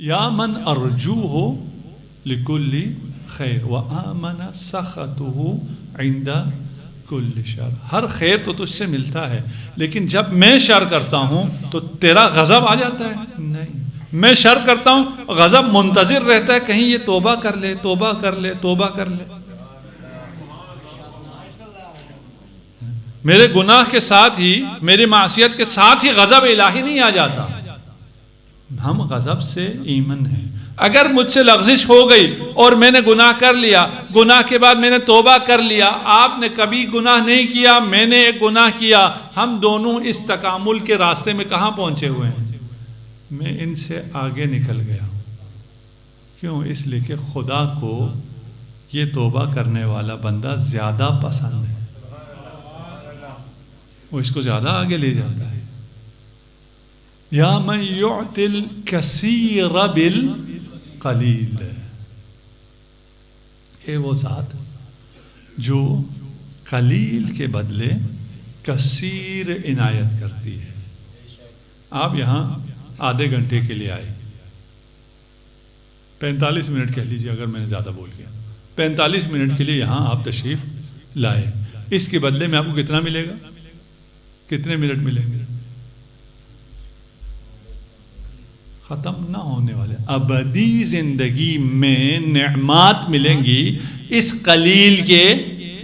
یا من ارجوہ لکل خیر وآمن سخطہ عند کل شر. ہر خیر تو تجھ سے ملتا ہے، لیکن جب میں شر کرتا ہوں تو تیرا غضب آ جاتا ہے؟ نہیں، میں شر کرتا ہوں، غضب منتظر رہتا ہے کہیں یہ توبہ کر لے، توبہ کر لے، توبہ کر لے. میرے گناہ کے ساتھ ہی، میری معصیت کے ساتھ ہی غضب الہی نہیں آ جاتا. ہم غضب سے ایمن ہیں. اگر مجھ سے لغزش ہو گئی اور میں نے گناہ کر لیا، گناہ کے بعد میں نے توبہ کر لیا، آپ نے کبھی گناہ نہیں کیا، میں نے ایک گناہ کیا، ہم دونوں اس تکامل کے راستے میں کہاں پہنچے ہوئے ہیں؟ میں ان سے آگے نکل گیا ہوں. کیوں؟ اس لیے کہ خدا کو یہ توبہ کرنے والا بندہ زیادہ پسند ہے، وہ اس کو زیادہ آگے لے جاتا ہے. یا من یعطی الکثیر بالقلیل، اے وہ ذات جو قلیل کے بدلے کثیر عنایت کرتی ہے. آپ یہاں آدھے گھنٹے کے لیے آئے، 45 منٹ کہہ لیجیے اگر میں نے زیادہ بول گیا، 45 منٹ کے لیے یہاں آپ تشریف لائے، اس کے بدلے میں آپ کو کتنا ملے گا؟ کتنے منٹ ملیں گے؟ ختم نہ ہونے والے ابدی زندگی میں نعمات ملیں گی اس قلیل کے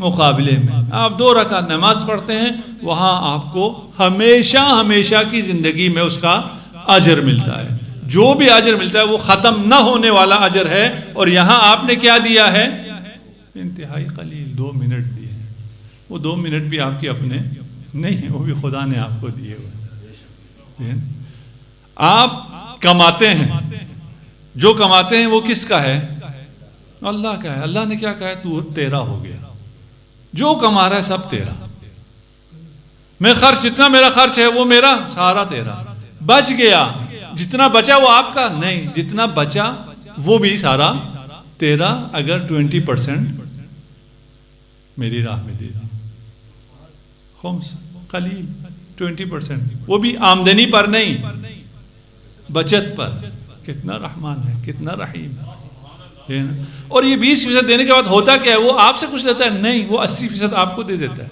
مقابلے میں. آپ 2 رکعت نماز پڑھتے ہیں، وہاں آپ کو ہمیشہ ہمیشہ کی زندگی میں اس کا اجر ملتا ہے. جو بھی اجر ملتا ہے وہ ختم نہ ہونے والا اجر ہے. اور یہاں آپ نے کیا دیا ہے؟ انتہائی قلیل 2 منٹ دیے ہیں. وہ 2 منٹ بھی آپ کے اپنے نہیں ہیں، وہ بھی خدا نے آپ کو دیے ہوئے. آپ کماتے ہیں، جو کماتے ہیں وہ کس کا ہے؟ اللہ کا ہے. اللہ نے کیا کہا ہے؟ تو تیرا ہو گیا، جو کما رہا ہے سب تیرا. میں خرچ، جتنا میرا خرچ ہے وہ میرا، سارا تیرا. بچ گیا، جتنا بچا وہ آپ کا نہیں، جتنا بچا وہ بھی سارا تیرا. اگر 20% میری راہ میں دے دی، خمس قلیل 20%، وہ بھی آمدنی پر نہیں، بچت پر. کتنا رحمان ہے، کتنا رحیم ہے. اور یہ 20% دینے کے بعد ہوتا کیا ہے؟ وہ آپ سے کچھ لیتا ہے؟ نہیں، وہ 80% آپ کو دے دیتا ہے.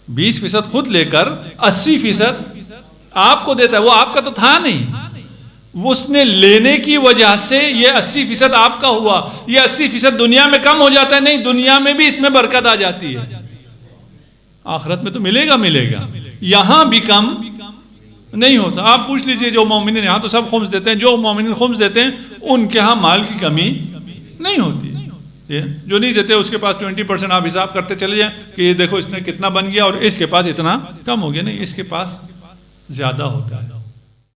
20% خود لے کر 80% آپ کو دیتا ہے. وہ آپ کا تو تھا نہیں، اس نے لینے کی وجہ سے یہ 80% آپ کا ہوا. یہ 80% دنیا میں کم ہو جاتا ہے؟ نہیں، دنیا میں بھی اس میں برکت آ جاتی ہے. آخرت میں تو ملے گا، ملے گا. یہاں بھی کم نہیں ہوتا. آپ پوچھ لیجئے جو مومنین، یہاں تو سب خمس دیتے ہیں، جو مومنین خمس دیتے ہیں ان کے ہاں مال کی کمی نہیں ہوتی. جو نہیں دیتے اس کے پاس 20% آپ حساب کرتے چلے جائیں کہ یہ دیکھو اس نے کتنا بن گیا اور اس کے پاس اتنا کم ہو گیا. نہیں، اس کے پاس زیادہ ہوتا ہے.